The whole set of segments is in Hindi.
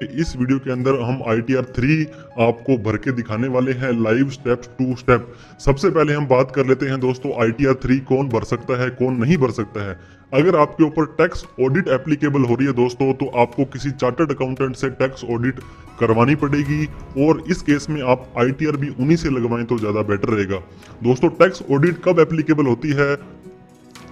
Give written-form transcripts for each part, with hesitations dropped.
कि इस वीडियो के अंदर हम ITR 3 आपको भर के दिखाने वाले हैं लाइव स्टेप टू स्टेप। सबसे पहले हम बात कर लेते हैं दोस्तों ITR 3 कौन भर सकता है कौन नहीं भर सकता है। अगर आपके ऊपर टैक्स ऑडिट एप्लीकेबल हो रही है दोस्तों तो आपको किसी चार्टर्ड अकाउंटेंट से टैक्स ऑडिट करवानी पड़ेगी और इस केस में आप ITR भी उन्हीं से लगवाएं तो ज़्यादा बेटर रहेगा। दोस्तों टैक्स ऑडिट कब एप्लीकेबल होती है,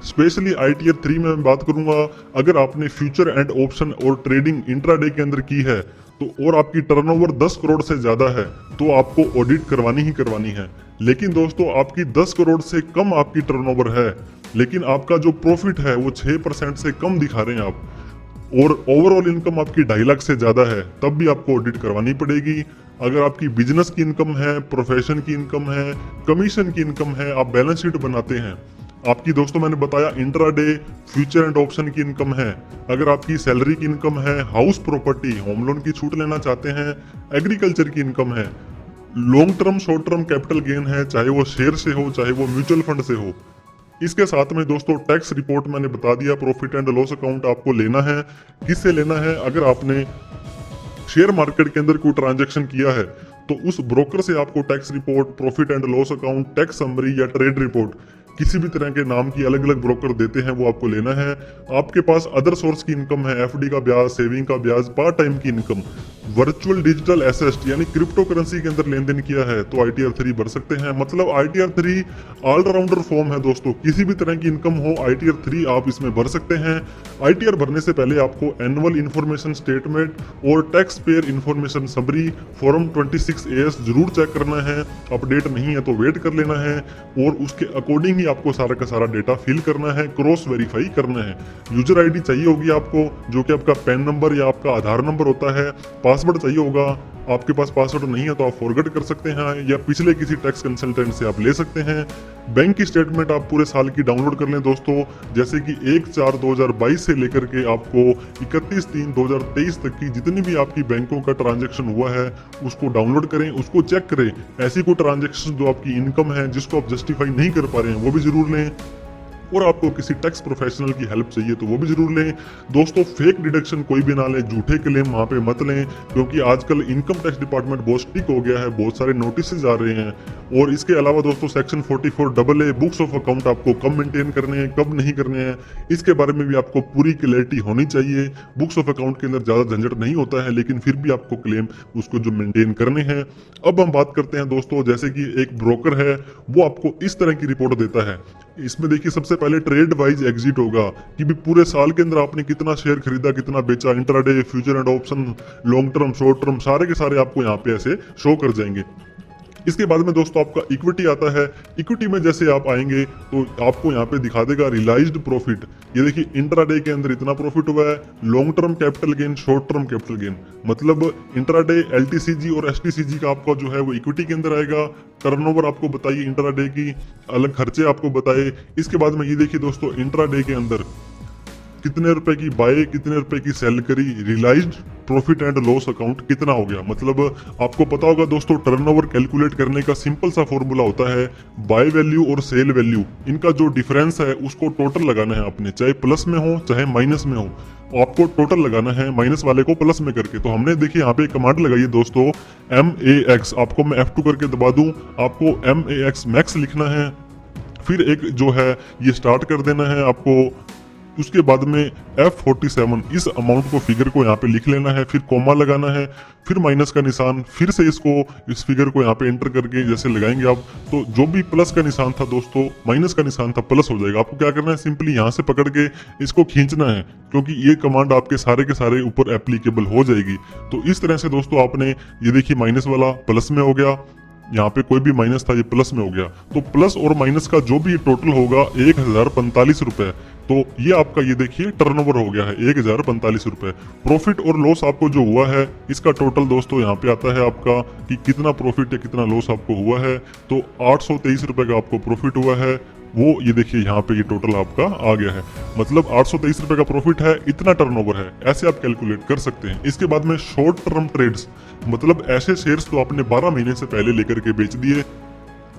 स्पेशली ITR 3 में मैं बात करूंगा अगर आपने फ्यूचर एंड ऑप्शन और ट्रेडिंग इंट्राडे के अंदर की है तो और आपकी टर्नओवर 10 करोड़ से ज़्यादा है तो आपको ऑडिट करवानी ही करवानी है। लेकिन दोस्तों आपकी 10 करोड़ से कम आपकी टर्नओवर है लेकिन आपका जो प्रॉफिट है वो 6% से कम दिखा रहे हैं आप और ओवरऑल इनकम आपकी 2.5 लाख से ज़्यादा है तब भी आपको ऑडिट करवानी पड़ेगी। अगर आपकी बिजनेस की इनकम है, प्रोफेशन की इनकम है, कमीशन की इनकम है, आप बैलेंस शीट बनाते हैं, आपकी दोस्तों मैंने बताया इंट्राडे फ्यूचर एंड ऑप्शन की इनकम है, अगर आपकी सैलरी की इनकम है, हाउस प्रॉपर्टी होम लोन की छूट लेना चाहते हैं, एग्रीकल्चर की इनकम है, long term short term capital gain है, चाहे वो शेयर से हो चाहे वो म्यूचुअल फंड से हो। इसके साथ में दोस्तों टैक्स रिपोर्ट मैंने बता दिया, प्रॉफिट एंड लॉस अकाउंट आपको लेना है। किससे लेना है, अगर आपने शेयर मार्केट के अंदर कोई ट्रांजैक्शन किया है तो उस ब्रोकर से आपको tax report, profit and loss account, tax summary या ट्रेड रिपोर्ट किसी भी तरह के नाम की अलग अलग ब्रोकर देते हैं वो आपको लेना है। आपके पास अदर सोर्स की इनकम है, FD का ब्याज, सेविंग का ब्याज, पार्ट टाइम की इनकम, वर्चुअल डिजिटल एसेट यानी क्रिप्टो करेंसी के अंदर लेन देन किया है तो ITR 3 भर सकते हैं। मतलब ITR 3 ऑलराउंडर फॉर्म है दोस्तों, किसी भी तरह की इनकम हो ITR 3 आप इसमें भर सकते हैं। ITR भरने से पहले आपको एनुअल इन्फॉर्मेशन स्टेटमेंट और tax payer information summary form 26AS जरूर चेक करना है, अपडेट नहीं है तो वेट कर लेना है और उसके अकॉर्डिंग ही आपको सारा का सारा डेटा फिल करना है, क्रॉस वेरीफाई करना है। यूजर ID चाहिए होगी आपको जो कि आपका पैन नंबर या आपका आधार नंबर होता है, पासवर्ड चाहिए होगा, आपके पास पासवर्ड नहीं है तो आप फॉरगेट कर सकते हैं या पिछले किसी टैक्स कंसल्टेंट से आप ले सकते हैं। बैंक की स्टेटमेंट आप पूरे साल की डाउनलोड कर लें दोस्तों, जैसे कि 1/4/2022 से लेकर के आपको 31/3/2023 तक की जितनी भी आपकी बैंकों का ट्रांजैक्शन हुआ है उसको डाउनलोड करें, उसको चेक करें। ऐसी कोई ट्रांजैक्शन जो आपकी इनकम है जिसको आप जस्टिफाई नहीं कर पा रहे हैं वो भी जरूर लें और आपको किसी टैक्स प्रोफेशनल की हेल्प चाहिए तो वो भी जरूर लें। दोस्तों फेक डिडक्शन कोई भी ना लें, झूठे क्लेम वहाँ पे मत लें क्योंकि आजकल इनकम टैक्स डिपार्टमेंट बहुत स्ट्रिक्ट हो गया है, बहुत सारे नोटिस आ रहे हैं। और इसके अलावा दोस्तों section 44AA books of account आपको कब मेंटेन करने हैं कब नहीं करने हैं इसके बारे में भी आपको पूरी क्लैरिटी होनी चाहिए। बुक्स ऑफ अकाउंट के अंदर ज़्यादा झंझट नहीं होता है लेकिन फिर भी आपको क्लेम उसको जो मेंटेन करने हैं। अब हम बात करते हैं दोस्तों, जैसे कि एक ब्रोकर है वो आपको इस तरह की रिपोर्ट देता है। इसमें देखिए सबसे पहले ट्रेड वाइज एग्जिट होगा कि भी पूरे साल के अंदर आपने कितना शेयर खरीदा, कितना बेचा, intraday, future and option, long term, short term, सारे के सारे आपको यहाँ पे ऐसे शो कर जाएंगे। इसके बाद में दोस्तों आपका इक्विटी आता है। इक्विटी में जैसे आप आएंगे तो आपको यहाँ पे दिखा देगा रियलाइज्ड प्रॉफिट। ये देखिए इंट्राडे के अंदर इतना प्रॉफिट हुआ है, long term capital gain, short term capital gain, मतलब इंट्राडे LTCG और STCG का आपका जो है वो इक्विटी के अंदर आएगा। टर्नओवर आपको बताइए इंट्राडे की, अलग खर्चे आपको बताए। इसके बाद में ये देखिए दोस्तों इंट्राडे के अंदर कितने रुपए की बाय, कितने रुपए की सेल करी, realised profit and loss account कितना हो गया। मतलब आपको पता होगा दोस्तों टर्नओवर कैलकुलेट करने का सिंपल सा फॉर्मूला होता है बाय वैल्यू और सेल वैल्यू, इनका जो डिफरेंस है उसको टोटल लगाना है आपने, चाहे प्लस में हो चाहे माइनस में हो, आपको टोटल लगाना है, माइनस वाले को प्लस में करके। तो हमने देखिए यहाँ पे कमांड लगाई है दोस्तों MAX, आपको मैं F2 करके दबा दूं, आपको MAX मैक्स लिखना है, फिर एक जो है ये स्टार्ट कर देना है आपको, उसके बाद में F47 इस अमाउंट को फिगर को यहाँ पे लिख लेना है, फिर कॉमा लगाना है, फिर माइनस का निशान, फिर से इसको इस फिगर को यहाँ पे एंटर करके जैसे लगाएंगे आप तो जो भी प्लस का निशान था दोस्तों माइनस का निशान था प्लस हो जाएगा। आपको क्या करना है, सिंपली यहाँ से पकड़ के इसको खींचना है क्योंकि ये कमांड आपके सारे के सारे ऊपर एप्लीकेबल हो जाएगी। तो इस तरह से दोस्तों आपने ये देखिए माइनस वाला प्लस में हो गया, यहाँ पे कोई भी माइनस था ये प्लस में हो गया, तो प्लस और माइनस का जो भी टोटल होगा 1045 रुपए। तो ये आपका ये देखिए टर्नओवर हो गया है 1045 रुपए। प्रॉफिट और लॉस आपको जो हुआ है इसका टोटल दोस्तों यहाँ पे आता है आपका कि कितना प्रॉफिट या कितना लॉस आपको हुआ है। तो 823 रुपए का आपको प्रॉफिट हुआ है, वो ये देखिए यहाँ पे ये टोटल आपका आ गया है। मतलब 823 रुपए का प्रॉफिट है, इतना टर्नओवर है, ऐसे आप कैलकुलेट कर सकते हैं। इसके बाद में शॉर्ट टर्म ट्रेड्स, मतलब ऐसे शेयर्स तो आपने 12 महीने से पहले लेकर के बेच दिए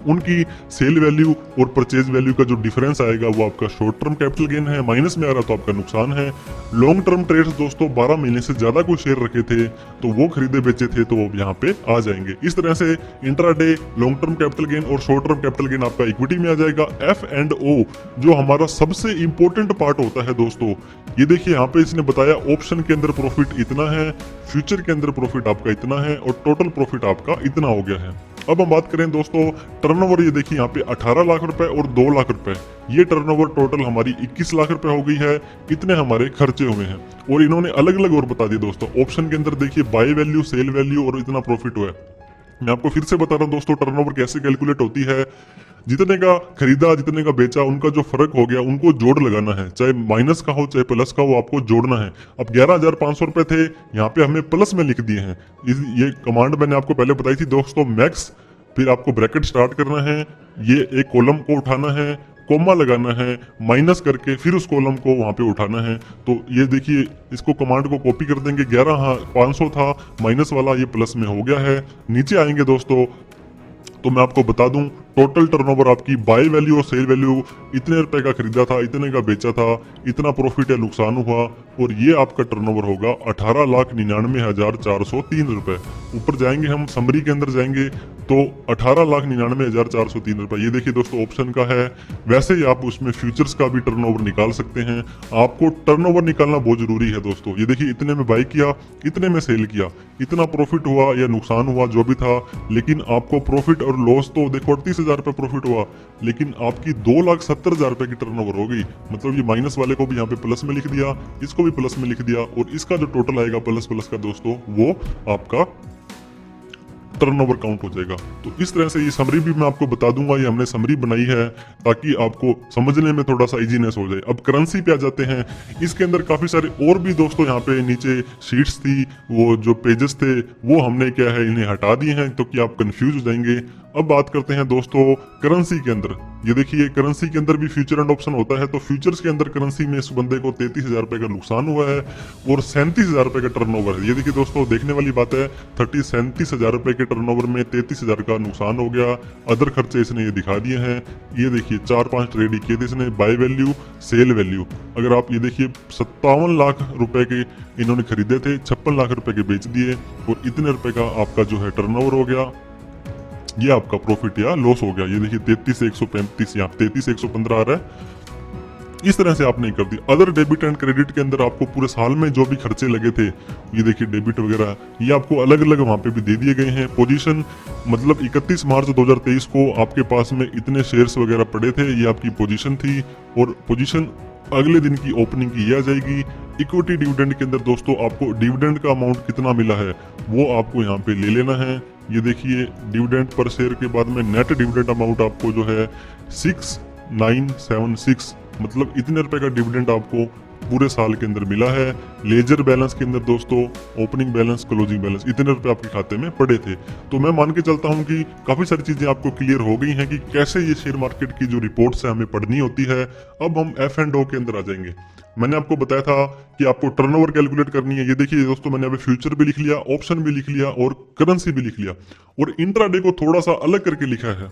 उनकी सेल वैल्यू और परचेज वैल्यू का जो डिफरेंस आएगा वो आपका शॉर्ट टर्म कैपिटल गेन है, माइनस में आ रहा तो आपका नुकसान है। लॉन्ग टर्म ट्रेड्स दोस्तों 12 महीने से ज्यादा कोई शेयर रखे थे तो वो खरीदे बेचे थे तो वो यहाँ पे आ जाएंगे। इस तरह से intraday, long term capital gain और शॉर्ट टर्म कैपिटल गेन आपका इक्विटी में आ जाएगा। एफ एंड ओ जो हमारा सबसे इंपॉर्टेंट पार्ट होता है दोस्तों, ये देखिए यहाँ पे इसने बताया ऑप्शन के अंदर प्रॉफिट इतना है, फ्यूचर के अंदर प्रॉफिट आपका इतना है और टोटल प्रॉफिट आपका इतना हो गया है। अब हम बात करें दोस्तों टर्नओवर, ये देखिए यहाँ पे 18 लाख रुपए और 2 लाख रुपए, ये टर्नओवर टोटल हमारी 21 लाख रुपए हो गई है। इतने हमारे खर्चे हुए हैं और इन्होंने अलग अलग और बता दिए दोस्तों। ऑप्शन के अंदर देखिए बाय वैल्यू, सेल वैल्यू और इतना प्रॉफिट हुआ है। मैं आपको फिर से बता रहा हूँ दोस्तों टर्नओवर कैसे कैलकुलेट होती है। जितने का खरीदा जितने का बेचा उनका जो फर्क हो गया उनको जोड़ लगाना है, चाहे माइनस का हो चाहे प्लस का हो, आपको जोड़ना है। अब 11,500 रुपए थे, यहाँ पे हमने प्लस में लिख दिए हैं। ये कमांड मैंने आपको पहले बताई थी दोस्तों, मैक्स, फिर आपको ब्रैकेट स्टार्ट करना है, ये एक कॉलम को उठाना है, कोमा लगाना है, माइनस करके फिर उस कॉलम को वहां पे उठाना है। तो ये देखिए इसको कमांड को कॉपी कर देंगे, 11,500 था माइनस वाला, ये प्लस में हो गया है। नीचे आएंगे दोस्तों तो मैं आपको बता दूं टोटल टर्नओवर आपकी बाय वैल्यू और सेल वैल्यू, इतने रुपए का खरीदा था, इतने का बेचा था, इतना प्रॉफिट या नुकसान हुआ और ये आपका टर्नओवर होगा 18,99,403 रुपए। ऊपर जाएंगे हम समरी के अंदर जाएंगे तो 18,99,403 रुपए। ये देखिए दोस्तों ऑप्शन का है। वैसे ही आप उसमें फ्यूचर्स का भी टर्नओवर निकाल सकते हैं। आपको टर्नओवर निकालना बहुत जरूरी है दोस्तों। ये देखिए इतने में बाई किया, इतने में सेल किया, इतना प्रॉफिट हुआ या नुकसान हुआ जो भी था, लेकिन आपको प्रॉफिट और लॉस तो देखो 38,000 रुपए प्रॉफिट हुआ, लेकिन आपकी 2,70,000 रुपए की टर्नओवर हो गई। मतलब ये माइनस वाले को भी यहाँ पे प्लस में लिख दिया, इसको भी प्लस में लिख दिया और इसका जो टोटल आएगा प्लस प्लस का दोस्तों वो आपका टर्नओवर काउंट हो जाएगा। तो इस तरह से ये समरी भी मैं आपको बता दूंगा, ये हमने समरी बनाई है ताकि आपको समझने में थोड़ा सा इजीनेस हो जाए। अब करेंसी पे आ जाते हैं। इसके अंदर काफी सारे और भी दोस्तों यहाँ पे नीचे शीट्स थी, वो जो पेजेस थे वो हमने क्या है इन्हें हटा दिए हैं तो कि आप कंफ्यूज हो जाएंगे। अब बात करते हैं दोस्तों करेंसी के अंदर। ये देखिए करेंसी के अंदर भी फ्यूचर एंड ऑप्शन होता है, तो फ्यूचर्स के अंदर करेंसी में इस बंदे को 33,000 रुपए का नुकसान हुआ है और 37,000 रुपए का टर्नओवर है। ये देखिए दोस्तों देखने वाली बात है, 37,000 रुपए के टर्नओवर में 33,000 का नुकसान हो गया। अदर खर्चे इसने ये दिखा दिए हैं। ये देखिए 4-5 ट्रेड किए थे इसने, बाय वैल्यू, सेल वैल्यू। अगर आप ये देखिए 57 लाख रुपए के इन्होंने खरीदे थे, 56 लाख रुपए के बेच दिए और इतने रुपए का आपका जो है टर्नओवर हो गया। ये आपका प्रॉफिट या लॉस हो गया। ये देखिए 33,135 यहाँ 33,115 आ रहा है। इस तरह से आपने कर दी। अदर डेबिट एंड क्रेडिट के अंदर आपको पूरे साल में जो भी खर्चे लगे थे, ये देखिए डेबिट वगैरह, ये आपको अलग अलग वहां पे भी दे दिए गए हैं। पोजीशन मतलब 31 मार्च 2023 को आपके पास में इतने शेयर्स वगैरह पड़े थे, ये आपकी पोजीशन थी और पोजीशन अगले दिन की ओपनिंग की आ जाएगी। इक्विटी डिविडेंड के अंदर दोस्तों आपको डिविडेंड का अमाउंट कितना मिला है वो आपको यहाँ पे ले लेना है। ये देखिए डिविडेंड पर शेयर के बाद में नेट डिविडेंड अमाउंट आपको जो है 6976, मतलब इतने रुपए का डिविडेंड आपको पूरे साल के अंदर मिला है। लेजर बैलेंस के अंदर दोस्तों ओपनिंग बैलेंस, क्लोजिंग बैलेंस, इतने रुपए आपके खाते में पड़े थे। तो मैं मान के चलता हूं कि काफी सारी चीजें आपको क्लियर हो गई हैं कि कैसे ये शेयर मार्केट की जो रिपोर्ट्स है हमें पढ़नी होती है। अब हम एफ एंड ओ के अंदर आ जाएंगे। मैंने आपको बताया था कि आपको टर्नओवर कैलकुलेट करनी है। ये देखिए दोस्तों मैंने अभी फ्यूचर भी लिख लिया, ऑप्शन भी लिख लिया और करेंसी भी लिख लिया और इंट्राडे को थोड़ा सा अलग करके लिखा है।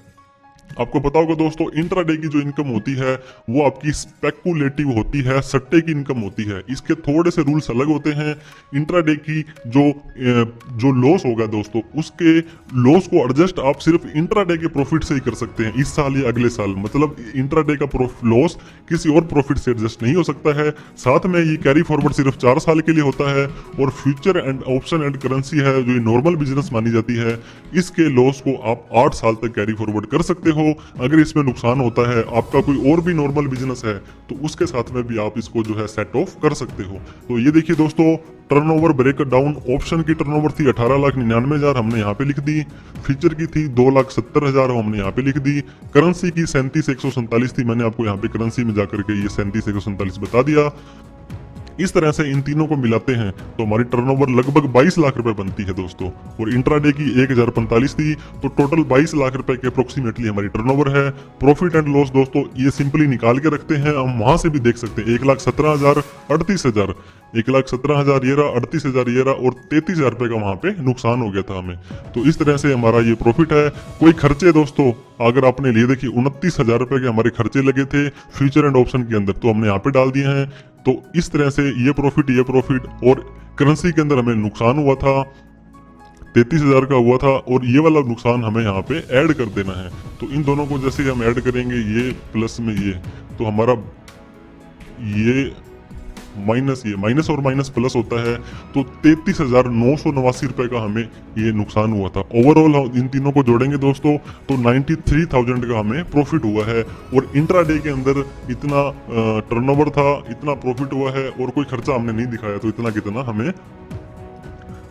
आपको पता होगा दोस्तों इंट्राडे की जो इनकम होती है वो आपकी स्पेकुलेटिव होती है, सट्टे की इनकम होती है। इसके थोड़े से रूल्स अलग होते हैं। इंट्राडे की जो लॉस होगा दोस्तों, उसके लॉस को एडजस्ट आप सिर्फ इंट्राडे के प्रॉफिट से ही कर सकते हैं, इस साल या अगले साल। मतलब इंट्राडे का लॉस किसी और प्रॉफिट से एडजस्ट नहीं हो सकता है। साथ में ये कैरी फॉरवर्ड सिर्फ 4 साल के लिए होता है और future and option and currency है जो नॉर्मल बिजनेस मानी जाती है, इसके लॉस को आप 8 साल तक कैरी फॉरवर्ड कर सकते हो। अगर इसमें नुकसान होता है, आपका कोई और भी नॉर्मल बिजनेस है, तो उसके साथ में भी आप इसको जो है सेट ऑफ कर सकते हो। तो ये देखिए दोस्तों टर्नओवर ब्रेक डाउन, ऑप्शन की टर्नओवर थी 18,99,000 हमने यहाँ पे लिख दी, फ्यूचर की थी 2,70,000 हमने यहाँ पे लिख दी, करेंसी की 37,147 थी, मैंने आपको यहाँ पे करेंसी में जाकर के ये 37,147 बता दिया। इस तरह से इन तीनों को मिलाते हैं तो हमारी टर्नओवर लगभग 22 लाख रुपए बनती है दोस्तों। और इंट्राडे की 1045 थी, तो टोटल 22 लाख रुपए के अप्रोक्सीमेटली हमारी टर्नओवर है। प्रॉफिट एंड लॉस दोस्तों ये सिंपली निकाल के रखते हैं, हम वहां से भी देख सकते हैं 1,17,000, 38,000, 1,17,000 ये रहा, 38,000 ये रहा, और 33,000 रुपए का वहां पे नुकसान हो गया था हमें। तो इस तरह से हमारा ये प्रॉफिट है। कोई खर्चे दोस्तों अगर आपने लिए देखिए 29,000 रुपए के हमारे खर्चे लगे थे फ्यूचर एंड ऑप्शन के अंदर, तो हमने यहाँ पे डाल दिए हैं। तो इस तरह से ये प्रॉफिट और करेंसी के अंदर हमें नुकसान हुआ था 33,000 का हुआ था, और ये वाला नुकसान हमें यहाँ पे ऐड कर देना है। तो इन दोनों को जैसे हम ऐड करेंगे ये प्लस में ये, तो हमारा ये माइनस और माइनस प्लस होता है, तो 33,989 रुपए का हमें ये नुकसान हुआ था। ओवरऑल इन तीनों को जोड़ेंगे दोस्तों तो 93,000 का हमें प्रॉफिट हुआ है। और इंट्राडे के अंदर इतना टर्नओवर था, इतना प्रॉफिट हुआ है, और कोई खर्चा हमने नहीं दिखाया, तो इतना कितना हमें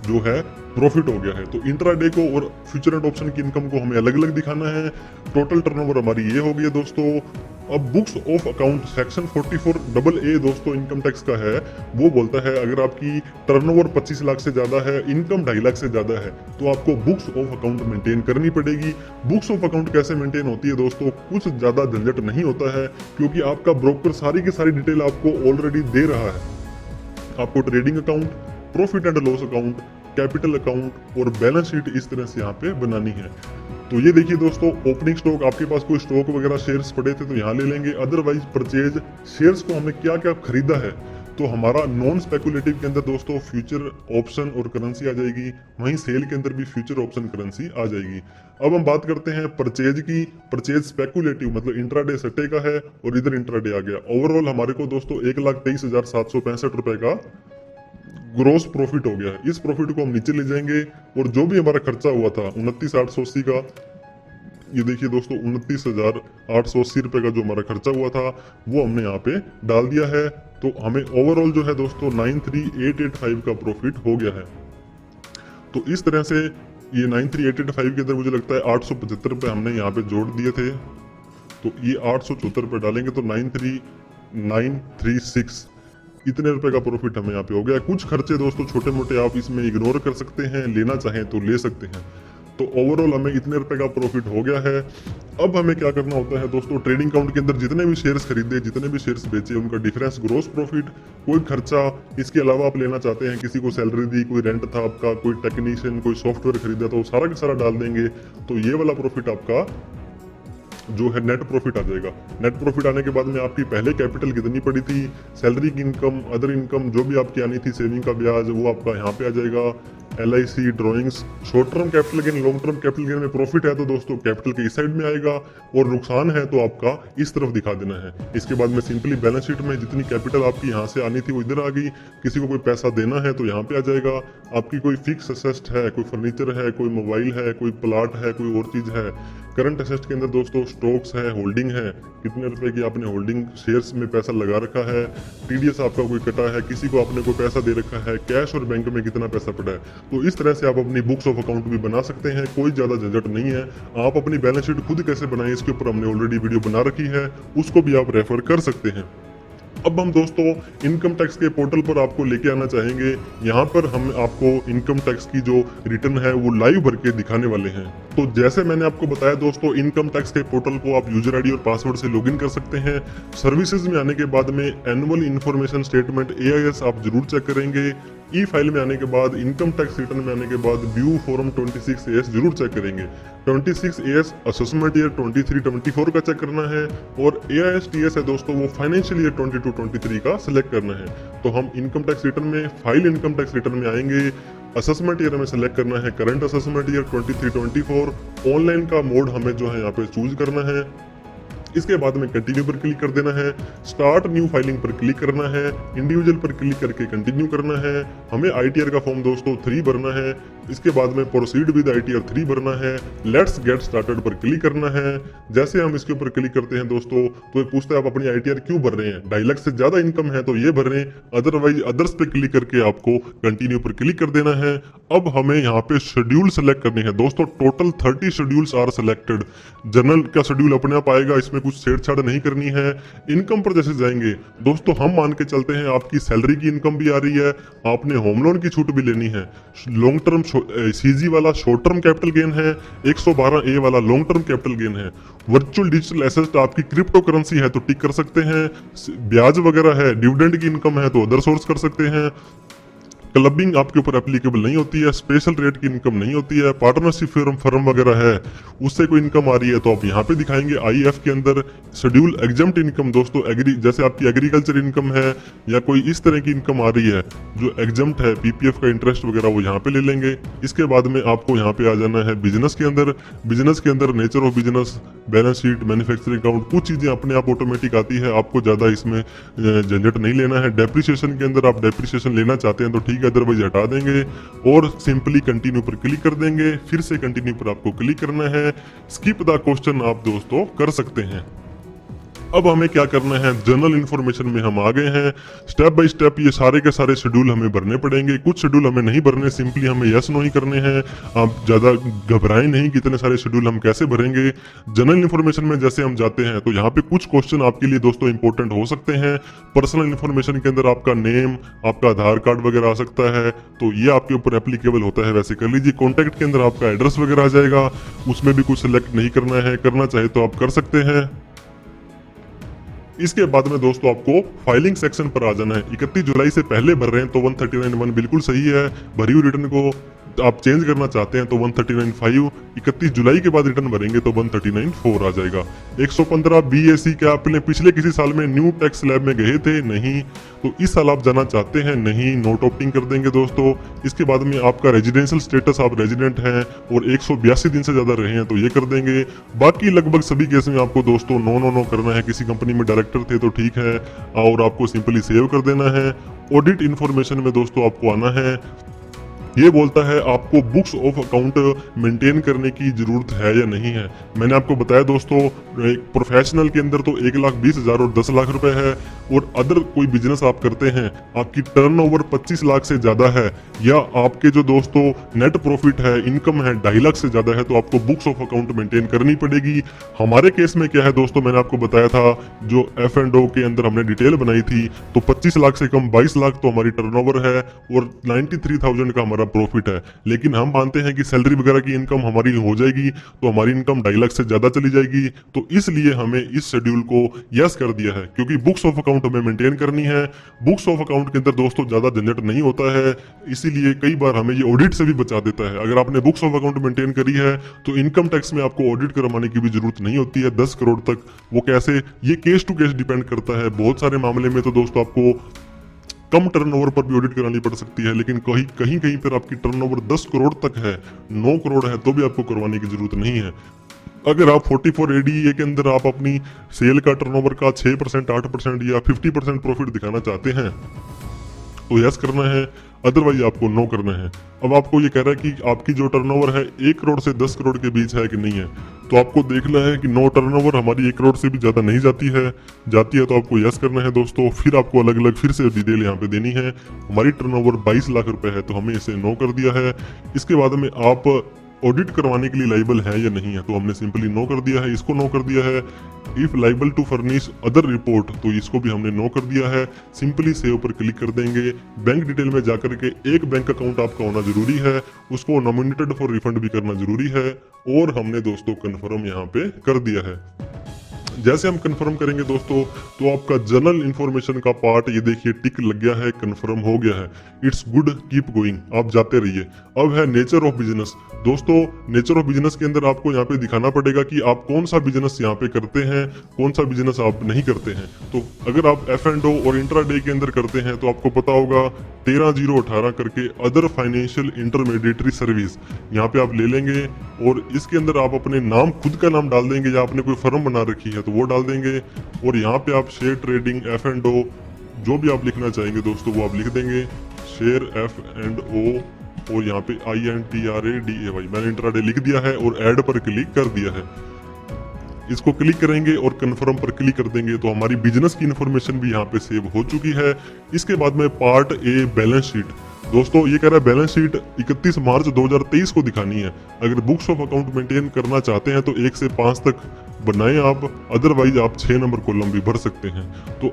जो है प्रॉफिट हो गया है। तो इंट्राडे को और फ्यूचर एंड ऑप्शन की इनकम को हमें अलग अलग दिखाना है। टोटल टर्नओवर हमारी ये हो गई है दोस्तों। अब books of account section 44AA दोस्तों इनकम टैक्स का है, वो बोलता है अगर आपकी टर्नओवर 25 लाख से ज्यादा है, इनकम 2.5 लाख से ज्यादा है, तो आपको बुक्स ऑफ अकाउंट मेंटेन करनी पड़ेगी। बुक्स ऑफ अकाउंट कैसे मेंटेन होती है दोस्तों, कुछ ज्यादा झंझट नहीं होता है, क्योंकि आपका ब्रोकर सारी की सारी डिटेल आपको ऑलरेडी दे रहा है। आपको trading account, profit and loss account, capital account और बैलेंस शीट इस तरह से यहाँ पे बनानी है। तो ये देखिए दोस्तों, ओपनिंग स्टॉक, आपके पास कोई स्टॉक वगैरह शेयर्स पड़े थे तो यहाँ ले लेंगे। अदरवाइज परचेज शेयर्स को हमने क्या क्या खरीदा है, तो हमारा नॉन स्पेकुलेटिव के अंदर दोस्तों फ्यूचर ऑप्शन और करेंसी आ जाएगी, वहीं सेल के अंदर भी फ्यूचर ऑप्शन करेंसी आ जाएगी। अब हम बात करते हैं परचेज की। परचेज स्पेकुलेटिव मतलब इंट्राडे सट्टे का है, और इधर इंट्राडे आ गया। ओवरऑल हमारे को दोस्तों 1,23,765 रुपए का ग्रोस प्रॉफिट हो गया है। इस प्रॉफिट को हम नीचे ले जाएंगे, और जो भी हमारा खर्चा हुआ था 29,880 का, ये देखिए दोस्तों 29,880 रुपए का जो हमारा खर्चा हुआ था वो हमने यहाँ पे डाल दिया है। तो हमें ओवरऑल जो है दोस्तों 93,885 का प्रॉफिट हो गया है। तो इस तरह से ये 93,885 के अंदर मुझे लगता है 875 रुपए हमने यहाँ पे जोड़ दिए थे, तो ये 874 रुपए डालेंगे तो 93,936 इतने रुपए का प्रॉफिट हमें यहाँ पे हो गया। कुछ खर्चे दोस्तों छोटे मोटे आप इसमें इग्नोर कर सकते हैं, लेना चाहें तो ले सकते हैं। तो ओवरऑल हमें इतने रुपए का प्रॉफिट हो गया है। अब हमें क्या करना होता है दोस्तों, ट्रेडिंग अकाउंट के अंदर जितने भी शेयर्स खरीदे, जितने भी शेयर्स बेचे, उनका डिफरेंस ग्रोस प्रॉफिट, कोई खर्चा इसके अलावा आप लेना चाहते हैं, किसी को सैलरी दी, कोई रेंट था आपका, कोई टेक्नीशियन, कोई सॉफ्टवेयर खरीदा, तो सारा का सारा डाल देंगे। तो ये वाला प्रॉफिट आपका जो है नेट प्रॉफिट आ जाएगा। नेट प्रॉफिट आने के बाद में आपकी पहले कैपिटल कितनी पड़ी थी, सैलरी की इनकम, अदर इनकम जो भी आपकी आनी थी, सेविंग का ब्याज, वो आपका यहाँ पे आ जाएगा। LIC, drawings, short term capital gain, long term capital gain में प्रॉफिट है तो दोस्तों कैपिटल के इस साइड में आएगा, और नुकसान है तो आपका इस तरफ दिखा देना है। इसके बाद में सिंपली बैलेंस शीट में जितनी कैपिटल आपकी यहाँ से आनी थी वो इधर आ गई। किसी को कोई पैसा देना है तो यहाँ पे आ जाएगा। आपकी कोई फिक्स असेस्ट है, कोई फर्नीचर है, कोई मोबाइल है, कोई प्लाट है, कोई और चीज है। करंट असेस्ट के अंदर दोस्तों स्टॉक्स है, होल्डिंग है, कितने रुपए की आपने होल्डिंग शेयर्स में पैसा लगा रखा है, TDS आपका कोई कटा है, किसी को आपने कोई पैसा दे रखा है, कैश और बैंक में कितना पैसा पड़ा है। तो इस तरह से आप अपनी बुक्स ऑफ अकाउंट भी बना सकते हैं, कोई ज्यादा झंझट नहीं है। आप अपनी बैलेंस शीट खुद कैसे बनाएं इसके ऊपर हमने ऑलरेडी वीडियो बना रखी है, उसको भी आप रेफर कर सकते हैं। अब हम दोस्तों इनकम टैक्स के पोर्टल पर आपको लेके आना चाहेंगे। यहाँ पर हम आपको इनकम टैक्स की जो रिटर्न है वो लाइव भर के दिखाने वाले हैं। तो जैसे मैंने आपको बताया दोस्तों, इनकम टैक्स के पोर्टल को आप यूजर आईडी और पासवर्ड से लॉगिन कर सकते हैं। सर्विसेज में आने के बाद में एनुअल इन्फॉर्मेशन स्टेटमेंट AIS आप जरूर चेक करेंगे। ई फाइल में आने के बाद, इनकम टैक्स रिटर्न में आने के बाद व्यू फॉर्म 26AS जरूर चेक करेंगे। 26AS असेसमेंट ईयर 23-24 का चेक करना है, और AISTS है दोस्तों वो फाइनेंशियल ईयर 22-23 का सिलेक्ट करना है। तो हम इनकम टैक्स रिटर्न में, फाइल इनकम टैक्स रिटर्न में आएंगे। असेसमेंट ईयर हमें सेलेक्ट करना है करंट असेसमेंट ईयर 23-24। ऑनलाइन का मोड हमें जो है यहाँ पे चूज करना है। इसके बाद में कंटिन्यू पर क्लिक कर देना है, स्टार्ट न्यू फाइलिंग पर क्लिक करना है, इंडिविजुअल पर क्लिक करके कंटिन्यू करना है। हमें ITR का फॉर्म दोस्तों 3 भरना है। इसके बाद में प्रोसीड विद ITR 3 भरना है, लेट्स गेट स्टार्टेड पर क्लिक करना है। जैसे हम इसके ऊपर क्लिक करते हैं दोस्तों तो ये पूछता है आप अपनी ITR क्यों भर रहे हैं, 2.5 लाख से ज्यादा इनकम है तो ये भर रहे हैं, अदरवाइज अदर्स पे क्लिक करके आपको कंटिन्यू पर क्लिक कर देना है। अब हमें यहाँ पे शेड्यूल सेलेक्ट करनी है दोस्तों, total 30 schedules are selected. General का शेड्यूल अपने आप आएगा, इसमें कुछ छेड़छाड़ नहीं करनी है। इनकम पर जैसे जाएंगे दोस्तों, हम मान के चलते हैं आपकी सैलरी की इनकम भी आ रही है, आपने होम लोन की छूट भी लेनी है, लॉन्ग टर्म CG वाला शॉर्ट टर्म कैपिटल गेन है, 112A वाला लॉन्ग टर्म कैपिटल गेन है, वर्चुअल डिजिटल एसेट आपकी क्रिप्टो करेंसी है तो टिक कर सकते हैं, ब्याज वगैरह है, डिविडेंड की इनकम है तो अदर सोर्स कर सकते हैं, क्लबिंग आपके ऊपर एप्लीकेबल नहीं होती है, स्पेशल रेट की इनकम नहीं होती है, पार्टनरशिप फर्म वगैरह है उससे कोई इनकम आ रही है तो आप यहाँ पे दिखाएंगे IF के अंदर शेड्यूल एग्जम्प्ट इनकम दोस्तों, जैसे आपकी एग्रीकल्चर इनकम है या कोई इस तरह की इनकम आ रही है जो एग्जम्प्ट है, PPF का इंटरेस्ट वगैरह वो यहाँ पे ले लेंगे। इसके बाद में आपको यहाँ पे आ जाना है बिजनेस के अंदर। बिजनेस के अंदर nature of business, balance sheet, manufacturing account, कुछ चीजें अपने आप ऑटोमेटिक आती है, आपको ज्यादा इसमें झंझट नहीं लेना है। डेप्रिसिएशन के अंदर आप डेप्रिसिएशन लेना चाहते हैं तो ठीक है, अदरवाइज हटा देंगे और सिंपली कंटिन्यू पर क्लिक कर देंगे। फिर से कंटिन्यू पर आपको क्लिक करना है। स्किप द क्वेश्चन आप दोस्तों कर सकते हैं। अब हमें क्या करना है, जनरल इन्फॉर्मेशन में हम आ गए हैं। स्टेप बाय स्टेप ये सारे के सारे शेड्यूल हमें भरने पड़ेंगे, कुछ शेड्यूल हमें नहीं भरने, सिंपली हमें यस नो ही करने हैं। आप ज़्यादा घबराएं नहीं कि इतने सारे शेड्यूल हम कैसे भरेंगे। जनरल इन्फॉर्मेशन में जैसे हम जाते हैं तो यहाँ पे कुछ क्वेश्चन आपके लिए दोस्तों इंपॉर्टेंट हो सकते हैं। पर्सनल इन्फॉर्मेशन के अंदर आपका नेम, आपका आधार कार्ड वगैरह आ सकता है तो ये आपके ऊपर एप्लीकेबल होता है, वैसे कर लीजिए। कॉन्टैक्ट के अंदर आपका एड्रेस वगैरह आ जाएगा, उसमें भी कुछ सिलेक्ट नहीं करना है, करना चाहे तो आप कर सकते हैं। इसके बाद में दोस्तों आपको फाइलिंग सेक्शन पर आ जाना है। 31 जुलाई से पहले भर रहे हैं तो 139.1 बिल्कुल सही है। भरी हुई रिटर्न को आप चेंज करना चाहते हैं तो 139.5, 31 जुलाई के बाद रिटर्न भरेंगे तो 139.4 आ जाएगा। 115 BAC क्या आपने पिछले किसी साल में न्यू टैक्स स्लैब में गए थे? नहीं। तो इस साल आप जाना चाहते हैं? नहीं, नोट ऑप्टिंग कर देंगे दोस्तों। इसके बाद में आपका रेजिडेंशियल स्टेटस, आप रेजिडेंट हैं और 182 दिन से ज्यादा रहे हैं तो ये कर देंगे। बाकी लगभग सभी केस में आपको दोस्तों नो नो नो करना है। किसी कंपनी में डायरेक्टर थे तो ठीक है और आपको सिंपली सेव कर देना है। ऑडिट इंफॉर्मेशन में दोस्तों आपको आना है। ये बोलता है आपको बुक्स ऑफ अकाउंट मेंटेन करने की जरूरत है या नहीं है। मैंने आपको बताया दोस्तों एक प्रोफेशनल के अंदर तो 1,20,000 और 10 लाख रुपए है और अदर कोई बिजनेस आप करते हैं, आपकी टर्नओवर 25 लाख से ज्यादा है या आपके जो दोस्तों नेट प्रॉफिट है, इनकम है 2.5 लाख से ज्यादा है तो आपको बुक्स ऑफ अकाउंट मेंटेन करनी पड़ेगी। हमारे केस में क्या है दोस्तों, मैंने आपको बताया था जो F&O के अंदर हमने डिटेल बनाई थी तो 25 लाख से कम 22 लाख तो हमारी टर्नओवर है और 93,000 का हमारा प्रॉफिट है। लेकिन हम मानते हैं कि सैलरी वगैरह की इनकम हमारी हो जाएगी तो हमारी इनकम 2.5 लाख से ज्यादा चली जाएगी, तो इसलिए हमें इस शेड्यूल को यस कर दिया है क्योंकि बुक्स ऑफ अकाउंट हमें मेंटेन करनी है। बुक्स ऑफ अकाउंट के अंदर दोस्तों ज्यादा झंझट नहीं होता है, इसीलिए कई बार हमें ये ऑडिट से भी बचा देता है। अगर आपने बुक्स ऑफ अकाउंट मेंटेन करी है तो इनकम टैक्स में आपको ऑडिट करवाने की भी जरूरत नहीं होती है 10 करोड़ तक। वो कैसे, ये केस टू केस डिपेंड करता है। बहुत सारे मामले में तो दोस्तों आपको कम टर्नओवर पर भी ऑडिट करानी पड़ सकती है, लेकिन कहीं कहीं पर आपकी टर्नओवर 10 करोड़ तक है, 9 करोड़ है तो भी आपको करवाने की जरूरत नहीं है। अगर आप 44 ADA के अंदर आप अपनी सेल का टर्नओवर का 6%, 8% या 50% प्रॉफिट दिखाना चाहते हैं तो यस करना है, अदरवाइज आपको नो करना है। अब आपको ये कह रहा है कि आपकी जो टर्नओवर है 1 करोड़ से 10 करोड़ के बीच है कि नहीं है, तो आपको देखना है कि नो टर्नओवर हमारी 1 करोड़ से भी ज्यादा नहीं जाती है तो आपको यस करना है दोस्तों। फिर आपको अलग अलग फिर से डिटेल यहाँ पे देनी है। हमारी टर्नओवर 22 लाख रुपए है तो हमें इसे नो कर दिया है। इसके बाद में आप ऑडिट करवाने के लिए लाइबल है या नहीं है तो हमने सिंपली नो कर दिया है, इसको नो कर दिया है। If liable to furnish other report तो इसको भी हमने नो कर दिया है। सिंपली सेव पर क्लिक कर देंगे। बैंक डिटेल में जाकर के एक बैंक अकाउंट आपका होना जरूरी है, उसको नॉमिनेटेड फॉर रिफंड भी करना जरूरी है और हमने दोस्तों कन्फर्म यहाँ पे कर दिया है। जैसे हम कंफर्म करेंगे दोस्तों तो आपका जनरल इंफॉर्मेशन का पार्ट ये देखिए टिक लग गया है, कंफर्म हो गया है। इट्स गुड, कीप गोइंग, आप जाते रहिए। अब है नेचर ऑफ बिजनेस। दोस्तों नेचर ऑफ बिजनेस के अंदर आपको यहाँ पे दिखाना पड़ेगा कि आप कौन सा बिजनेस यहाँ पे करते हैं, कौन सा बिजनेस आप नहीं करते हैं। तो अगर आप F&O और इंट्राडे के अंदर करते हैं तो आपको पता होगा 13/0/18 करके अदर फाइनेंशियल इंटरमीडिएटरी सर्विस यहाँ पे आप ले लेंगे और इसके अंदर आप अपने नाम, खुद का नाम डाल देंगे या आपने कोई फर्म बना रखी है तो वो डाल देंगे और यहाँ पे आप शेयर ट्रेडिंग, F&O जो भी आप लिखना चाहेंगे दोस्तों वो आप लिख देंगे। शेयर F&O और यहाँ पे INTRADAY मैंने इंट्राडे लिख दिया है और ऐड पर क्लिक कर दिया है। इसको क्लिक करेंगे और कन्फर्म पर क्लिक कर देंगे तो हमारी बिजनेस की इन्फॉर्मेशन भी यहाँ पे सेव हो चुकी है। इसके बाद में पार्ट ए बैलेंस शीट। दोस्तों ये कह रहा है बैलेंस शीट 31 मार्च 2023 को दिखानी है। अगर बुक्स ऑफ अकाउंट मेंटेन करना चाहते हैं तो 1 से 5 तक बनाएं आप, अदरवाइज आप 6 नंबर कॉलम भी भर सकते हैं। तो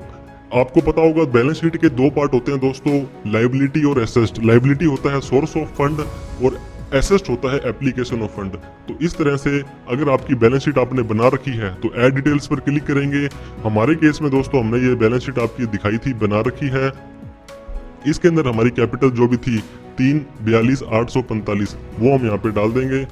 आपको पता होगा बैलेंस शीट के 2 पार्ट होते हैं दोस्तों, लाइबिलिटी और एसेस्ट। लाइबिलिटी होता है सोर्स ऑफ फंड और एसेस्ट होता है एप्लीकेशन ऑफ फंड। तो इस तरह से अगर आपकी बैलेंस शीट आपने बना रखी है तो ऐड डिटेल्स पर क्लिक करेंगे। हमारे केस में दोस्तों हमने ये बैलेंस शीट आपकी दिखाई थी, बना रखी है। इसके अंदर हमारी कैपिटल जो भी थी 342,845 वो हम यहाँ पे डाल देंगे।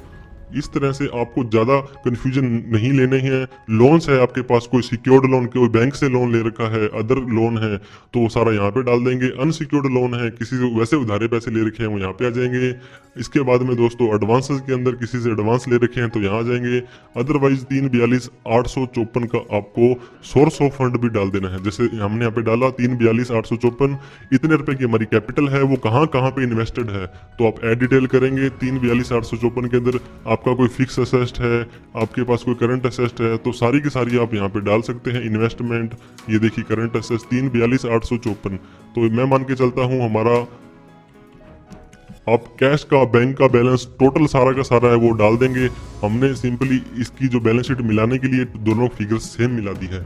इस तरह से आपको ज्यादा कंफ्यूजन नहीं लेने हैं। लोन्स है आपके पास, कोई सिक्योर्ड लोन, कोई बैंक से लोन ले रखा है, अदर लोन है तो वो सारा यहाँ पे डाल देंगे। अनसिक्योर्ड लोन है, किसी से वैसे उधारे पैसे ले रखे हैं वो यहाँ पे आ जाएंगे। इसके बाद में दोस्तों एडवांसेस के अंदर किसी से एडवांस ले रखे हैं तो यहाँ आ जाएंगे। अदरवाइज 342,854 का आपको सोर्स ऑफ फंड भी डाल देना है। जैसे हमने यहाँ पे डाला 342,854, इतने रुपए की हमारी कैपिटल है, वो कहाँ कहाँ पे इन्वेस्टेड है तो आप ऐड डिटेल करेंगे। 342,854 के अंदर आपका कोई फिक्स असेस्ट है, आपके पास कोई करंट असेस्ट है तो सारी की सारी आप यहाँ पे डाल सकते हैं। इन्वेस्टमेंट, ये देखिए करंट असेस्ट 342,854। तो मैं मान के चलता हूँ हमारा आप कैश का, बैंक का बैलेंस टोटल सारा का सारा है वो डाल देंगे। हमने सिंपली इसकी जो बैलेंस शीट मिलाने के लिए दोनों फिगर सेम मिला दी है।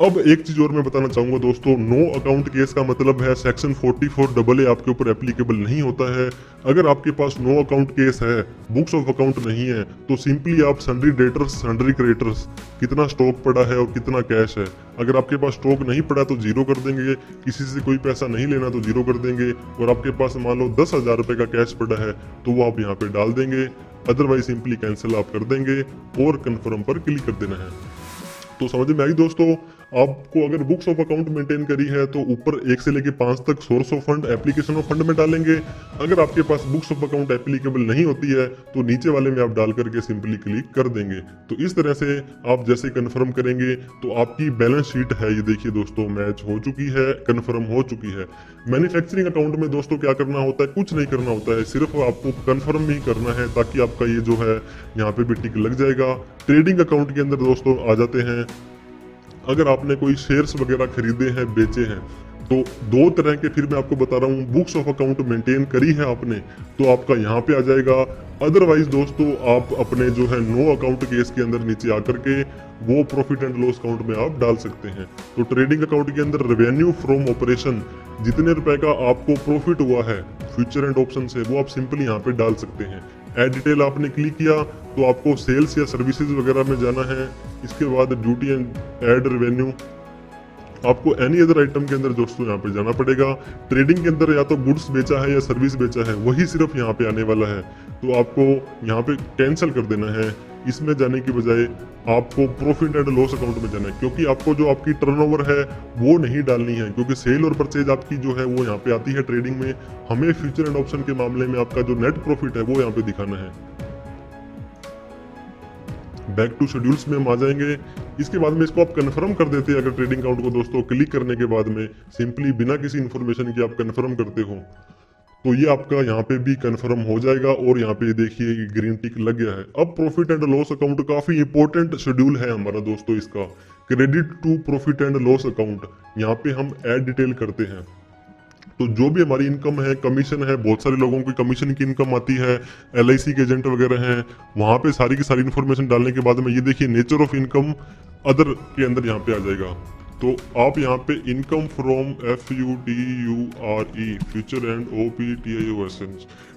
अब एक चीज और मैं बताना चाहूंगा दोस्तों, नो अकाउंट केस का मतलब है सेक्शन 44AA आपके ऊपर एप्लीकेबल नहीं होता है। अगर आपके पास नो अकाउंट केस है, बुक्स ऑफ अकाउंट नहीं है, तो सिंपली आप सन्ड्री डेटर्स, सन्ड्री क्रेडिटर्स, कितना स्टॉक पड़ा है और कितना कैश है, अगर आपके पास स्टॉक नहीं पड़ा तो जीरो कर देंगे, किसी से कोई पैसा नहीं लेना तो जीरो कर देंगे। और आपके पास मान लो 10,000 रुपए का कैश पड़ा है तो वो आप यहाँ पे डाल देंगे। अदरवाइज सिंपली कैंसिल आप कर देंगे और कन्फर्म पर क्लिक कर देना है। तो समझ में आई दोस्तों। आपको अगर बुक्स ऑफ अकाउंट मेंटेन करी है तो ऊपर 1 से लेके 5 तक source of fund, application of fund में डालेंगे। अगर आपके पास बुक्स ऑफ अकाउंट एप्लीकेबल नहीं होती है तो नीचे वाले में आप डाल करके सिंपली क्लिक कर देंगे। तो इस तरह से आप जैसे कन्फर्म करेंगे तो आपकी बैलेंस शीट है, ये देखिए दोस्तों मैच हो चुकी है, कन्फर्म हो चुकी है। मैन्युफैक्चरिंग अकाउंट में दोस्तों क्या करना होता है, कुछ नहीं करना होता है, सिर्फ आपको कन्फर्म ही करना है ताकि आपका ये जो है यहाँ पे भी टिक लग जाएगा। ट्रेडिंग अकाउंट के अंदर दोस्तों आ जाते हैं। अगर आपने कोई शेयर्स वगैरह खरीदे हैं, बेचे हैं, तो 2 तरह के, फिर मैं आपको बता रहा हूँ, बुक्स ऑफ अकाउंट मेंटेन करी है आपने तो आपका यहाँ पे आ जाएगा। अदरवाइज दोस्तों आप अपने जो है नो अकाउंट केस के अंदर नीचे आकर के वो प्रॉफिट एंड लॉस अकाउंट में आप डाल सकते हैं। तो ट्रेडिंग अकाउंट के अंदर रेवेन्यू फ्रॉम ऑपरेशन, जितने रुपए का आपको प्रॉफिट हुआ है फ्यूचर एंड ऑप्शन से, वो आप सिंपली यहाँ पे डाल सकते हैं। ऐड डिटेल आपने क्लिक किया तो आपको सेल्स या सर्विसेज वगैरह में जाना है। इसके बाद ड्यूटी एंड ऐड रेवेन्यू, आपको एनी अदर आइटम के अंदर दोस्तों यहाँ पे जाना पड़ेगा। ट्रेडिंग के अंदर या तो गुड्स बेचा है या सर्विस बेचा है, वही सिर्फ यहाँ पे आने वाला है। तो आपको यहाँ पे कैंसिल कर देना है। इसमें जाने की बजाय आपको प्रॉफिट एंड लॉस अकाउंट में जाना है, क्योंकि आपको जो आपकी टर्नओवर है वो नहीं डालनी है, क्योंकि सेल और परचेज आपकी जो है वो यहाँ पे आती है ट्रेडिंग में। हमें फ्यूचर एंड ऑप्शन के मामले में आपका जो नेट प्रॉफिट है वो यहाँ पे दिखाना है। बैक टू शेड्यूल्स में हम आ जाएंगे। इसके बाद में इसको आप कंफर्म कर देते हैं। अगर ट्रेडिंग अकाउंट को दोस्तों क्लिक करने के बाद में सिंपली बिना किसी इन्फॉर्मेशन के आप कंफर्म करते हो तो ये आपका यहाँ पे भी कंफर्म हो जाएगा और यहाँ पे देखिए ग्रीन टिक लग गया है। अब प्रॉफिट एंड लॉस अकाउंट काफी इंपॉर्टेंट शेड्यूल है हमारा दोस्तों, इसका credit to profit and loss account. यहाँ पे हम ऐड डिटेल करते हैं तो जो भी हमारी इनकम है, कमीशन है, बहुत सारे लोगों की कमीशन की इनकम आती है, LIC के एजेंट वगैरह हैं, वहां पे सारी की सारी इन्फॉर्मेशन डालने के बाद में ये देखिए नेचर ऑफ इनकम अदर के अंदर यहाँ पे आ जाएगा। तो आप यहाँ पे income from FUTURE future and OPTIOSN,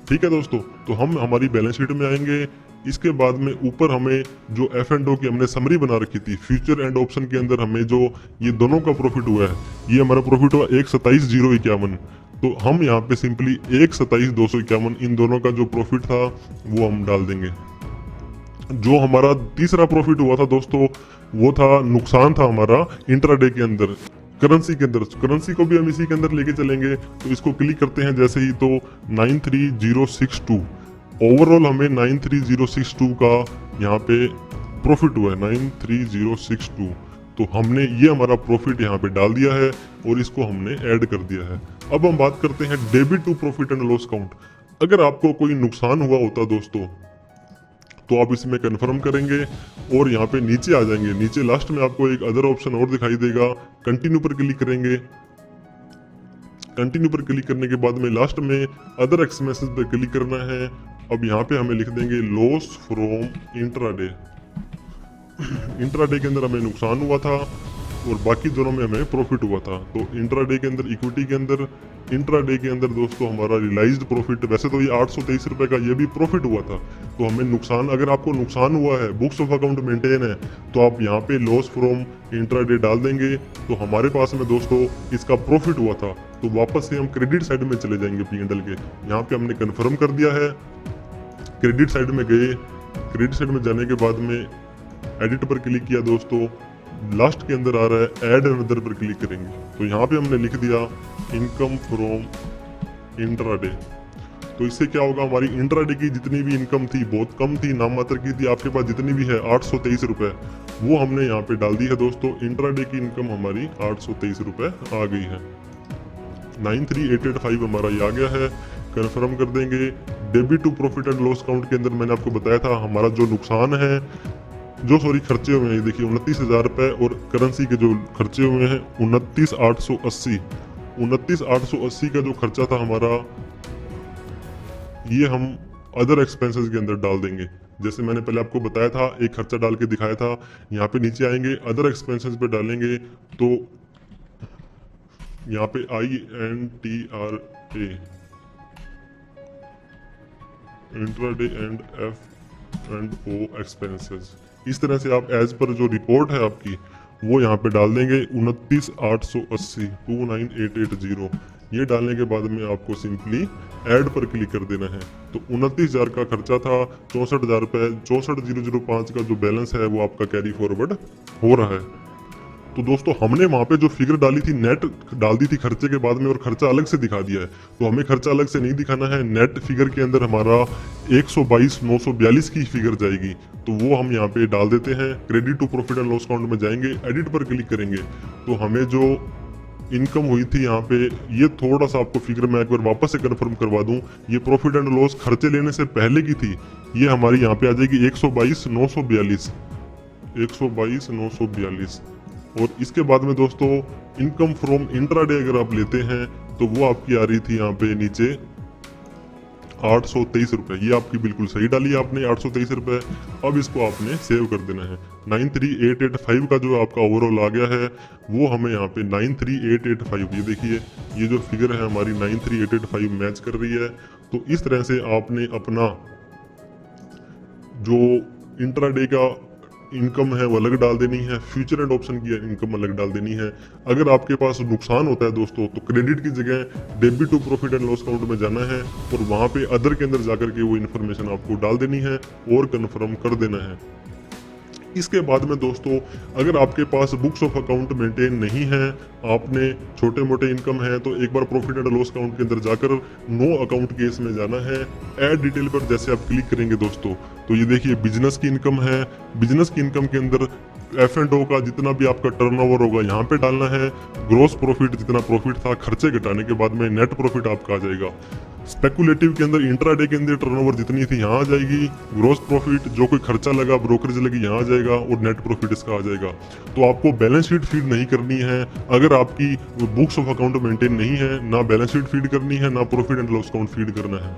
ठीक है दोस्तों। तो हम हमारी बैलेंस शीट में आएंगे। इसके बाद में ऊपर हमें जो F&O की हमने समरी बना रखी थी, फ्यूचर एंड ऑप्शन के अंदर हमें जो ये दोनों का प्रॉफिट हुआ है, ये हमारा प्रॉफिट हुआ 127,051। तो हम यहाँ पे सिंपली 127,251 इन दोनों का जो प्रॉफिट था वो हम डाल देंगे। जो हमारा तीसरा प्रॉफिट हुआ था दोस्तों वो था, नुकसान था हमारा इंट्राडे के अंदर, करेंसी के अंदर। करेंसी को भी हम इसी के अंदर लेके चलेंगे। तो इसको क्लिक करते हैं जैसे ही तो 93062 ओवरऑल हमें 93062 का यहाँ पे प्रॉफिट हुआ है, 93062। तो हमने ये हमारा प्रॉफिट यहाँ पे डाल दिया है और इसको हमने ऐड कर दिया है। अब हम बात करते हैं debit to profit and loss account. अगर आपको कोई नुकसान हुआ होता दोस्तों तो आप इसमें कन्फर्म करेंगे और यहाँ पे नीचे आ जाएंगे। नीचे लास्ट में आपको एक अदर ऑप्शन और दिखाई देगा, कंटिन्यू पर क्लिक करेंगे। कंटिन्यू पर क्लिक करने के बाद में लास्ट में अदर एक्सपेंसेस पर क्लिक करना है। अब यहाँ पे हमें लिख देंगे लॉस फ्रॉम इंट्राडे। इंट्राडे के अंदर हमें नुकसान हुआ था और बाकी दोनों में हमें प्रॉफिट हुआ था। तो इंट्राडे के अंदर इक्विटी के अंदर इंट्राडे के अंदर दोस्तों हमारा रियलाइज्ड प्रॉफिट, वैसे तो ये 823 रुपए का ये भी प्रॉफिट हुआ था। तो हमें नुकसान, अगर आपको नुकसान हुआ है, बुक्स ऑफ अकाउंट मेंटेन है, तो आप यहाँ पे लॉस फ्रॉम इंट्राडे डाल देंगे। तो हमारे पास में दोस्तों इसका प्रॉफिट हुआ था। तो वापस से हम क्रेडिट साइड में चले जाएंगे P&L के। यहाँ पे हमने कन्फर्म कर दिया है, क्रेडिट साइड में गए। क्रेडिट साइड में जाने के बाद में एडिट पर क्लिक किया दोस्तों, लास्ट के अंदर आ रहा है ऐड अनदर पर क्लिक करेंगे। तो यहाँ पे हमने लिख दिया इनकम फ्रॉम इंट्राडे। तो इससे क्या होगा, हमारी इंट्राडे की जितनी भी इनकम थी बहुत कम थी, नाम मात्र की थी, आपके पास जितनी भी है 823 रुपए, वो हमने यहाँ पे डाल दी है दोस्तों। इंट्राडे की इनकम हमारी 823 रुपए आ गई है। 93885 हमारा ये आ गया है। कन्फर्म कर देंगे। Debit to profit and loss account के अंदर मैंने आपको बताया था हमारा जो नुकसान है, जो खर्चे हुए हैं, देखिए 29,000 रुपए, और करेंसी के जो खर्चे हुए हैं 29,880। 29,880 का जो खर्चा था हमारा, ये हम अदर एक्सपेंसेस के अंदर डाल देंगे। जैसे मैंने पहले आपको बताया था, एक खर्चा डाल के दिखाया था। यहाँ पे नीचे आएंगे, अदर एक्सपेंसेस पे डालेंगे, तो यहाँ पे INTRA intraday and F&O expenses, इस तरह से आप एज पर जो रिपोर्ट है आपकी वो यहाँ पे डाल देंगे। 29,880 29,880 ये डालने के बाद में आपको सिंपली ऐड पर क्लिक कर देना है। तो 29,000 का खर्चा था, 64,000 रुपये, 64,005 का जो बैलेंस है वो आपका कैरी फॉरवर्ड हो रहा है। तो दोस्तों हमने वहाँ पे जो फिगर डाली थी, नेट डाल दी थी खर्चे के बाद में, और खर्चा अलग से दिखा दिया है। तो हमें खर्चा अलग से नहीं दिखाना है, नेट फिगर के अंदर हमारा 122,942 की फिगर जाएगी। तो वो हम यहाँ पे डाल देते हैं। Credit to profit and loss account में जाएंगे, एडिट पर क्लिक करेंगे, तो हमें जो इनकम हुई थी यहाँ पे, ये थोड़ा सा आपको फिगर मैं एक बार वापस से कंफर्म करवा दूं, ये प्रॉफिट एंड लॉस खर्चे लेने से पहले की थी, ये हमारी यहाँ पे आ जाएगी 122,942 122,942। और इसके बाद में दोस्तों इनकम फ्रॉम इंट्राडे अगर आप लेते हैं तो वो आपकी आ रही थी यहाँ पे नीचे 823 रुपये। ये आपकी बिल्कुल सही डाली है आपने, 823 रुपये। अब इसको आपने सेव कर देना है। 93885 का जो आपका ओवरऑल आ गया है वो हमें यहाँ पे 93885, ये देखिए ये जो फिगर है हमारी 93885 मैच कर रही है। तो इस तरह से आपने अपना जो इंट्राडे का इनकम है वो अलग डाल देनी है, फ्यूचर एंड ऑप्शन की इनकम अलग डाल देनी है। अगर आपके पास नुकसान होता है दोस्तों तो क्रेडिट की जगह debit to profit and loss account में जाना है और वहां पे अदर के अंदर जाकर के वो इन्फॉर्मेशन आपको डाल देनी है और कन्फर्म कर देना है। इसके बाद में दोस्तों अगर आपके पास बुक्स ऑफ अकाउंट मेंटेन नहीं है, आपने छोटे मोटे इनकम है, तो एक बार प्रॉफिट एंड लॉस अकाउंट के अंदर जाकर नो अकाउंट केस में जाना है। ऐड डिटेल पर जैसे आप क्लिक करेंगे दोस्तों तो ये देखिए बिजनेस की इनकम है। बिजनेस की इनकम के अंदर F&O का जितना भी आपका टर्नओवर होगा यहाँ पे डालना है। ग्रोस प्रॉफिट जितना प्रॉफिट था खर्चे घटाने के बाद में नेट प्रॉफिट आपका आ जाएगा। स्पेकुलेटिव के अंदर इंट्राडे के अंदर टर्नओवर जितनी थी यहाँ आ जाएगी। ग्रोस प्रॉफिट जो कोई खर्चा लगा, ब्रोकरेज लगी, यहाँ आ जाएगा और नेट प्रॉफिट इसका आ जाएगा। तो आपको बैलेंस शीट फीड नहीं करनी है अगर आपकी बुक्स ऑफ अकाउंट मेंटेन नहीं है, ना बैलेंस शीट फीड करनी है, ना profit and loss account feed करना है।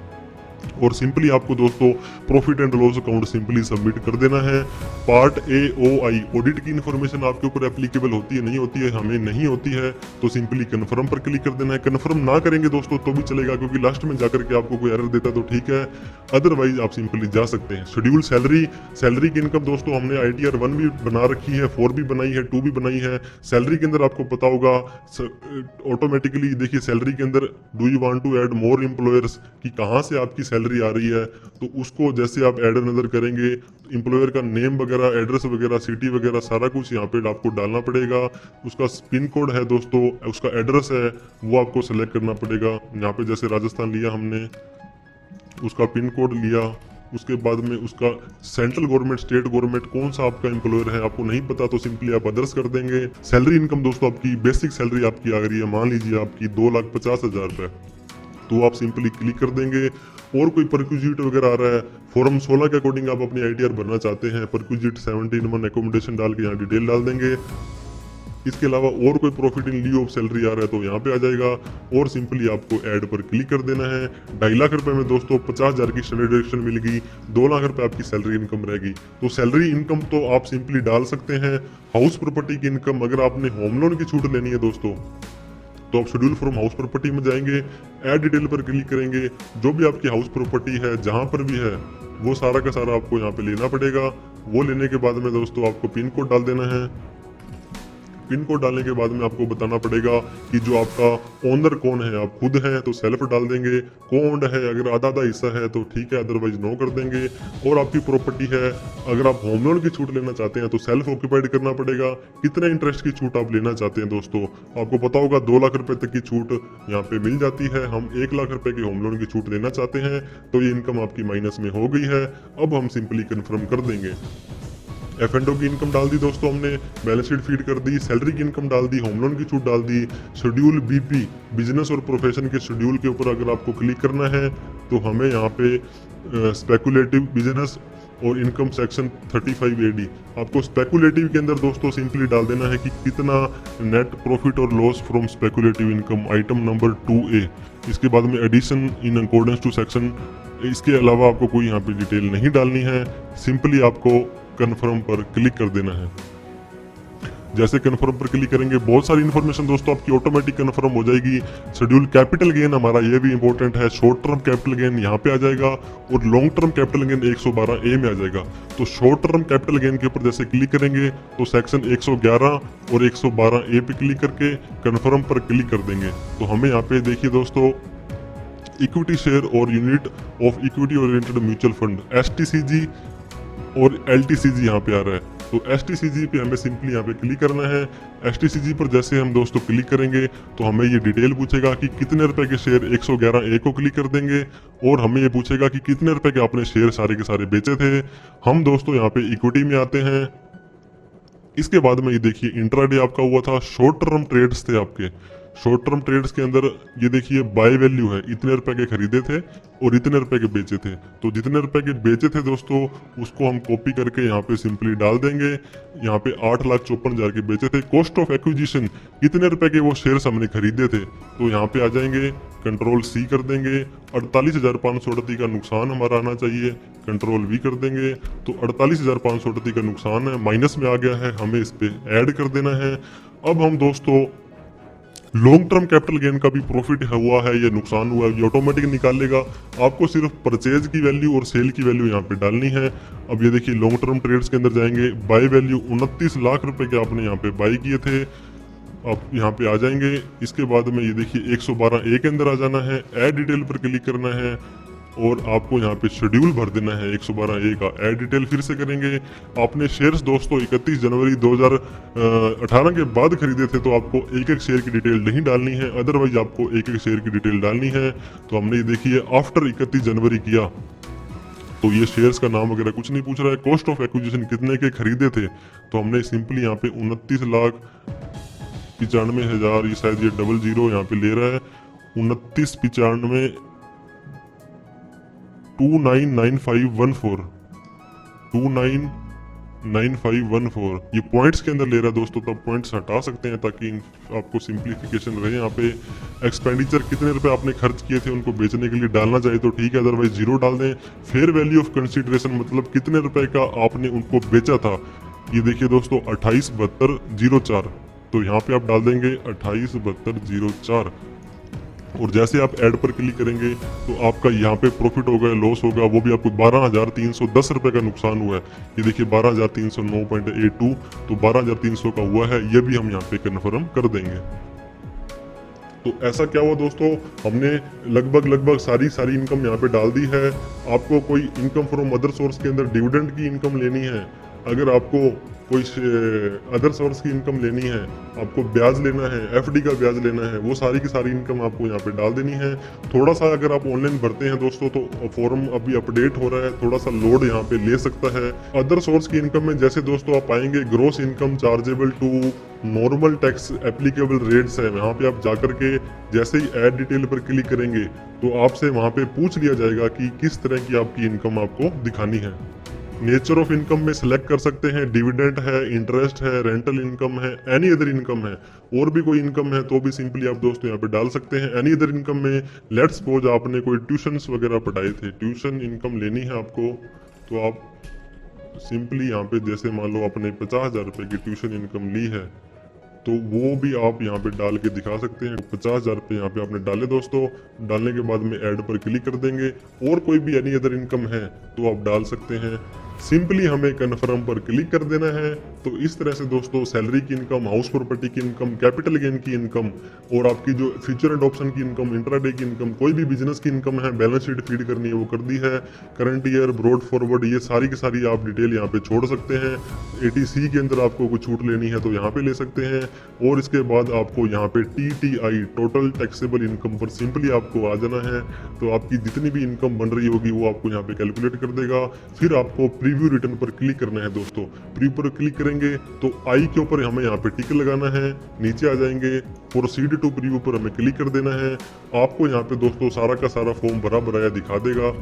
और सिंपली आपको दोस्तों profit and loss account simply submit कर देना है। पार्ट AOI ऑडिट की इन्फॉर्मेशन आपके ऊपर एप्लीकेबल होती है नहीं होती है, हमें नहीं होती है, तो सिंपली कन्फर्म पर क्लिक कर देना है। कन्फर्म ना करेंगे दोस्तों तो भी चलेगा, क्योंकि लास्ट में जाकर के आपको कोई एरर देता तो ठीक है, अदरवाइज आप सिंपली जा सकते हैं। शेड्यूल सैलरी की इनकम दोस्तों हमने ITR 1 भी बना रखी है, 4 भी बनाई है, 2 भी बनाई है। सैलरी के अंदर आपको पता होगा ऑटोमेटिकली देखिए सैलरी के अंदर do you want to add more employers की कहाँ से आपकी सैलरी आ रही है, तो उसको जैसे आप ऐड नजर करेंगे एम्प्लॉयर का नेम वगैरह, एड्रेस वगैरह, सिटी वगैरह सारा कुछ यहाँ पे आपको डालना पड़ेगा। उसका पिन कोड है दोस्तों, उसका एड्रेस है वो आपको सेलेक्ट करना पड़ेगा। यहाँ पे जैसे राजस्थान लिया हमने, उसका पिन कोड लिया, उसके बाद में उसका सेंट्रल गवर्नमेंट, स्टेट गवर्नमेंट कौन सा आपका एम्प्लॉयर है आपको नहीं पता तो सिंपली आप अदर्स कर देंगे। सैलरी इनकम दोस्तों आपकी बेसिक सैलरी आपकी आ रही है, मान लीजिए आपकी 2,50,000 रुपये, तो आप सिंपली क्लिक कर देंगे और कोई परक्यूजिट वगैरह आ रहा है, फॉर्म 16 के अकॉर्डिंग आप अपनी ITR भरना चाहते हैं, परक्यूजिट 17(1) एकोमोडेशन डाल के यहाँ डिटेल डाल देंगे। इसके अलावा और कोई profit in lieu of salary आ रहा है तो यहाँ पे आ जाएगा और सिंपली आपको ऐड पर क्लिक कर देना है। 2.5 लाख रुपए में दोस्तों 50,000 की स्टैंडर्ड डिडक्शन मिल गई, 2 लाख रुपए आपकी सैलरी इनकम रहेगी। तो सैलरी इनकम तो आप सिंपली डाल सकते हैं। हाउस प्रॉपर्टी की इनकम, अगर आपने होम लोन की छूट लेनी है दोस्तों तो आप शेड्यूल फ्रॉम हाउस प्रॉपर्टी में जाएंगे, ऐड डिटेल पर क्लिक करेंगे, जो भी आपकी हाउस प्रॉपर्टी है जहां पर भी है वो सारा का सारा आपको यहाँ पे लेना पड़ेगा। वो लेने के बाद में दोस्तों आपको पिन कोड डाल देना है। पिन कोड डालने के बाद में आपको बताना पड़ेगा कि जो आपका ओनर कौन है, आप खुद हैं तो सेल्फ डाल देंगे, कौन है अगर आधा आधा हिस्सा है तो ठीक है, अदरवाइज नो कर देंगे। और आपकी प्रॉपर्टी है, अगर आप होम लोन की छूट लेना चाहते हैं तो सेल्फ ऑक्यूपाइड करना पड़ेगा। कितने इंटरेस्ट की छूट आप लेना चाहते हैं दोस्तों, आपको पता होगा 2 लाख रुपए तक की छूट यहाँ पे मिल जाती है। हम 1 लाख रुपए की होम लोन की छूट लेना चाहते हैं तो ये इनकम आपकी माइनस में हो गई है। अब हम सिंपली कन्फर्म कर देंगे। F&O की इनकम डाल दी दोस्तों हमने, बैलेंस शीट फीड कर दी, सैलरी की इनकम डाल दी, होम लोन की छूट डाल दी। शेड्यूल BP बिजनेस और प्रोफेशन के शेड्यूल के ऊपर अगर आपको क्लिक करना है तो हमें यहाँ पे स्पेकुलेटिव बिजनेस और इनकम सेक्शन 35AD, आपको स्पेकुलेटिव के अंदर दोस्तों सिंपली डाल देना है कि कितना नेट प्रॉफिट और loss from speculative income, item number 2A। इसके बाद में addition in accordance to section, इसके अलावा आपको कोई यहाँ पे डिटेल नहीं डालनी है, सिंपली आपको कन्फर्म पर क्लिक कर देना है। जैसे कन्फर्म पर क्लिक करेंगे बहुत सारी इन्फॉर्मेशन दोस्तों आपकी ऑटोमेटिक कन्फर्म हो जाएगी। शेड्यूल कैपिटल गेन हमारा ये भी इंपॉर्टेंट है, शॉर्ट टर्म कैपिटल गेन यहाँ पे आ जाएगा और long term capital gain 112A में आ जाएगा। तो शॉर्ट टर्म कैपिटल गेन के ऊपर जैसे क्लिक करेंगे तो सेक्शन 111 और 112A पे क्लिक करके कन्फर्म पर क्लिक कर देंगे। तो हमें यहाँ पे देखिए दोस्तों इक्विटी शेयर और unit of equity oriented mutual fund STCG और LTCG यहाँ पे आ रहा है। तो STCG पे हमें सिंपली यहाँ पे क्लिक करना है। STCG पर जैसे हम दोस्तों क्लिक करेंगे तो हमें ये डिटेल पूछेगा कि कितने रुपए के शेयर, 111A को क्लिक कर देंगे और हमें ये पूछेगा कि कितने रुपए के आपने शेयर सारे के सारे बेचे थे। हम दोस्तों यहाँ पे इक्विटी में आते हैं। इसके बाद में ये देखिए इंट्राडे आपका हुआ था, शॉर्ट टर्म ट्रेड्स थे आपके। शॉर्ट टर्म ट्रेड्स के अंदर ये देखिए बाय वैल्यू है, इतने रुपए के खरीदे थे और इतने रुपए के बेचे थे। तो जितने रुपए के बेचे थे दोस्तों उसको हम कॉपी करके यहाँ पे सिंपली डाल देंगे। यहाँ पे 8,54,000 के बेचे थे। कॉस्ट ऑफ एक्विजिशन कितने रुपए के वो शेयर्स हमने खरीदे थे तो यहाँ पे आ जाएंगे, कंट्रोल C कर देंगे। 48,538 का नुकसान हमारा आना चाहिए, कंट्रोल V कर देंगे। तो 48,538 का नुकसान है, माइनस में आ गया है, हमें इस पे ऐड कर देना है। अब हम दोस्तों लॉन्ग टर्म कैपिटल गेन का भी प्रॉफिट हुआ है या नुकसान हुआ है ये ऑटोमेटिक निकालेगा। आपको सिर्फ परचेज की वैल्यू और सेल की वैल्यू यहाँ पे डालनी है। अब ये देखिए लॉन्ग टर्म ट्रेड्स के अंदर जाएंगे, बाय वैल्यू 29 लाख रुपए के आपने यहाँ पे बाय किए थे। अब यहाँ पे आ जाएंगे। इसके बाद में ये देखिए 112A के अंदर आ जाना है, ऐड डिटेल पर क्लिक करना है और आपको यहाँ पे शेड्यूल भर देना है 112A का। ऐड डिटेल फिर से करेंगे। आपने शेयर्स दोस्तों 31 जनवरी 2018 के बाद खरीदे थे तो आपको एक एक शेयर की डिटेल नहीं डालनी है, अदरवाइज आपको एक एक शेयर की डिटेल डालनी है। तो हमने ये देखिए आफ्टर 31 जनवरी किया तो ये शेयर्स का नाम वगैरह कुछ नहीं पूछ रहा है। कॉस्ट ऑफ एक्विजिशन कितने के खरीदे थे तो हमने सिंपली यहाँ पे 29,95,000, ये शायद ये 00 यहाँ पे ले रहा है, 29,95 299514 299514 ये पॉइंट्स के अंदर ले रहा है दोस्तों। तो आप पॉइंट्स हटा सकते हैं ताकि आपको सिंप्लीफिकेशन रहे। यहाँ पे एक्सपेंडिचर कितने रुपए आपने खर्च किए थे उनको बेचने के लिए डालना चाहिए तो ठीक है, अदरवाइज 0 डाल दें। फेयर वैल्यू ऑफ कंसीडरेशन मतलब कितने रुपए का आपने उनको बेचा था, ये देखिए दोस्तों 287204। तो यहाँ पे आप डाल देंगे 287204 और जैसे आप ऐड पर क्लिक करेंगे तो आपका यहाँ पे प्रॉफिट होगा, लॉस होगा, वो भी आपको 12,310 रुपए का नुकसान हुआ है। ये देखिए 12,309.82 तो 12,300 का हुआ है, ये भी हम यहाँ पे कन्फर्म कर देंगे। तो ऐसा क्या हुआ दोस्तों, हमने लगभग सारी इनकम यहाँ पे डाल दी है। आपको कोई इनकम फ्रॉम अदर सोर्स के अंदर डिविडेंड की इनकम लेनी है, अगर आपको कोई अदर सोर्स की इनकम लेनी है, आपको ब्याज लेना है, एफडी का ब्याज लेना है, वो सारी की सारी इनकम आपको यहाँ पे डाल देनी है। थोड़ा सा अगर आप ऑनलाइन भरते हैं दोस्तों तो फॉर्म अभी अपडेट हो रहा है, थोड़ा सा लोड यहाँ पे ले सकता है। अदर सोर्स की इनकम में जैसे दोस्तों आप पाएंगे gross income chargeable to normal tax applicable rates है, वहाँ पे आप जाकर के जैसे ही ऐड डिटेल पर क्लिक करेंगे तो आपसे वहाँ पे पूछ लिया जाएगा कि किस तरह की आपकी इनकम आपको दिखानी है। नेचर ऑफ इनकम में सिलेक्ट कर सकते हैं, डिविडेंड है, इंटरेस्ट है, रेंटल इनकम है, एनी अदर इनकम है, और भी कोई इनकम है तो भी सिंपली आप दोस्तों यहाँ पे डाल सकते हैं। एनी अदर इनकम में लेट्स सपोज आपने कोई ट्यूशंस वगैरह पढ़ाए थे, ट्यूशन इनकम लेनी है आपको, तो आप सिंपली यहाँ पे जैसे मान लो आपने 50,000 रुपये की ट्यूशन इनकम ली है तो वो भी आप यहाँ पे डाल के दिखा सकते हैं। 50,000 रुपये यहाँ पे आपने डाले दोस्तों, डालने के बाद में ऐड पर क्लिक कर देंगे, और कोई भी एनी अदर इनकम है तो आप डाल सकते हैं। सिंपली हमें कन्फर्म पर क्लिक कर देना है। तो इस तरह से दोस्तों सैलरी की इनकम, हाउस प्रॉपर्टी की इनकम, कैपिटल गेन की इनकम, और आपकी जो फ्यूचर एडॉप्शन की इनकम, इंट्राडे की इनकम, कोई भी बिजनेस की इनकम है, बैलेंस शीट फीड करनी है वो कर दी है, करंट ईयर, ब्रॉड फॉरवर्ड, ये सारी की सारी आप डिटेल यहाँ पे छोड़ सकते हैं। एटीसी के अंदर आपको कुछ छूट लेनी है तो यहाँ पे ले सकते हैं, और इसके बाद आपको यहाँ पे टीटीआई टोटल टैक्सेबल इनकम पर सिंपली आपको आ जाना है। तो आपकी जितनी भी इनकम बन रही होगी वो आपको यहाँ पे कैलकुलेट कर देगा। फिर आपको प्रीव्यू रिटर्न पर क्लिक करना है दोस्तों। प्रीव्यू पर क्लिक करेंगे तो आई के ऊपर हमें यहाँ पे टिक लगाना है, नीचे आ जाएंगे, प्रोसीड टू प्रीव्यू पर हमें क्लिक कर देना है। आपको यहाँ पे दोस्तों सारा का सारा फॉर्म भरा भराया दिखा देगा।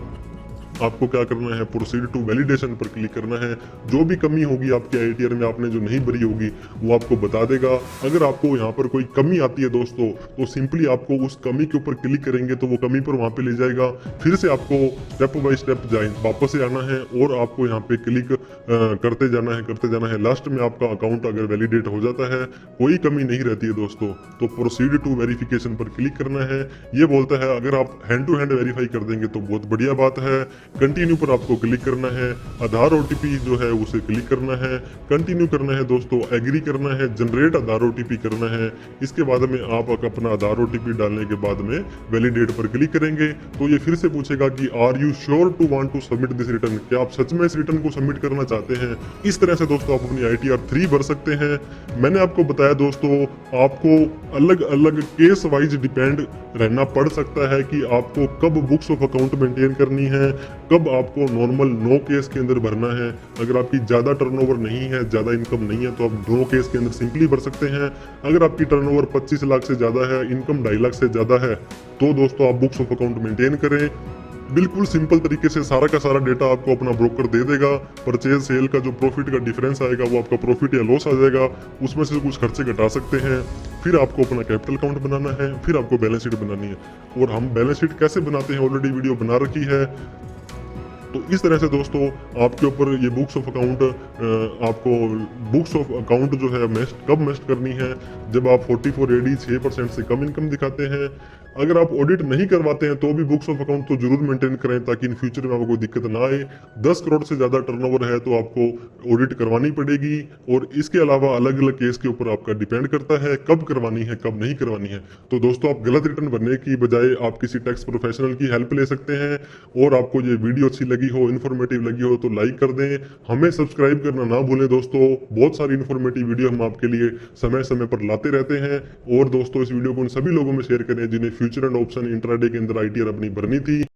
आपको क्या करना है, प्रोसीड टू वैलिडेशन पर क्लिक करना है। जो भी कमी होगी आपके आईटीआर में, आपने जो नहीं भरी होगी वो आपको बता देगा। अगर आपको यहाँ पर कोई कमी आती है दोस्तों तो सिंपली आपको उस कमी के ऊपर क्लिक करेंगे तो वो कमी पर वहाँ पे ले जाएगा। फिर से आपको स्टेप बाय स्टेप वापस से आना है और आपको यहाँ पे क्लिक करते जाना है। लास्ट में आपका अकाउंट अगर वैलिडेट हो जाता है, कोई कमी नहीं रहती है दोस्तों, तो प्रोसीड टू वेरिफिकेशन पर क्लिक करना है। ये बोलता है अगर आप हैंड टू हैंड वेरीफाई कर देंगे तो बहुत बढ़िया बात है। कंटिन्यू पर आपको क्लिक करना है, आधार ओटीपी जो है उसे क्लिक करना है, कंटिन्यू करना है दोस्तों, एग्री करना है, जनरेट आधार ओटीपी करना है। इसके बाद में आप अपना आधार ओटीपी डालने के बाद में वैलिडेट पर क्लिक करेंगे तो ये फिर से पूछेगा कि are you sure to want to submit this return, क्या आप सच में इस रिटर्न को सबमिट करना चाहते हैं। इस तरह से दोस्तों आप अपनी ITR 3 भर सकते हैं। मैंने आपको बताया दोस्तों आपको अलग अलग केस वाइज डिपेंड रहना पड़ सकता है कि आपको कब बुक्स ऑफ अकाउंट मेंटेन करनी है, कब आपको नॉर्मल नो केस के अंदर भरना है। अगर आपकी ज़्यादा टर्नओवर नहीं है, ज़्यादा इनकम नहीं है तो आप नो केस के अंदर सिंपली भर सकते हैं। अगर आपकी टर्नओवर 25 लाख से ज़्यादा है, इनकम 2.5 लाख से ज़्यादा है तो दोस्तों आप बुक्स ऑफ अकाउंट मेंटेन करें। बिल्कुल सिंपल तरीके से सारा का सारा डेटा आपको अपना ब्रोकर दे देगा। परचेज सेल का जो प्रॉफिट का डिफरेंस आएगा वो आपका प्रॉफिट या लॉस आ जाएगा, उसमें से कुछ खर्चे घटा सकते हैं। फिर आपको अपना कैपिटल अकाउंट बनाना है, फिर आपको बैलेंस शीट बनानी है। और हम बैलेंस शीट कैसे बनाते हैं ऑलरेडी वीडियो बना रखी है। तो इस तरह से दोस्तों आपके ऊपर ये बुक्स ऑफ अकाउंट, आपको बुक्स ऑफ अकाउंट जो है कब मेस्ट करनी है, जब आप 44 AD 6% से कम इनकम दिखाते हैं। अगर आप ऑडिट नहीं करवाते हैं तो भी बुक्स ऑफ अकाउंट तो जरूर मेंटेन करें ताकि इन फ्यूचर में आपको कोई दिक्कत ना आए। 10 करोड़ से ज़्यादा टर्नओवर है तो आपको ऑडिट करवानी पड़ेगी। और इसके अलावा अलग अलग केस के ऊपर आपका डिपेंड करता है कब करवानी है कब नहीं करवानी है। तो दोस्तों आप गलत रिटर्न भरने की बजाय आप किसी टैक्स प्रोफेशनल की हेल्प ले सकते हैं। और आपको ये वीडियो अच्छी लगी हो, इन्फॉर्मेटिव लगी हो तो लाइक कर दें। हमें सब्सक्राइब करना ना भूलें दोस्तों, बहुत सारी इन्फॉर्मेटिव वीडियो हम आपके लिए समय समय पर लाते रहते हैं। और दोस्तों इस वीडियो को उन सभी लोगों में शेयर करें जिन्हें फ्यूचर एंड ऑप्शन इंट्राडे के अंदर ITR अपनी भरनी थी।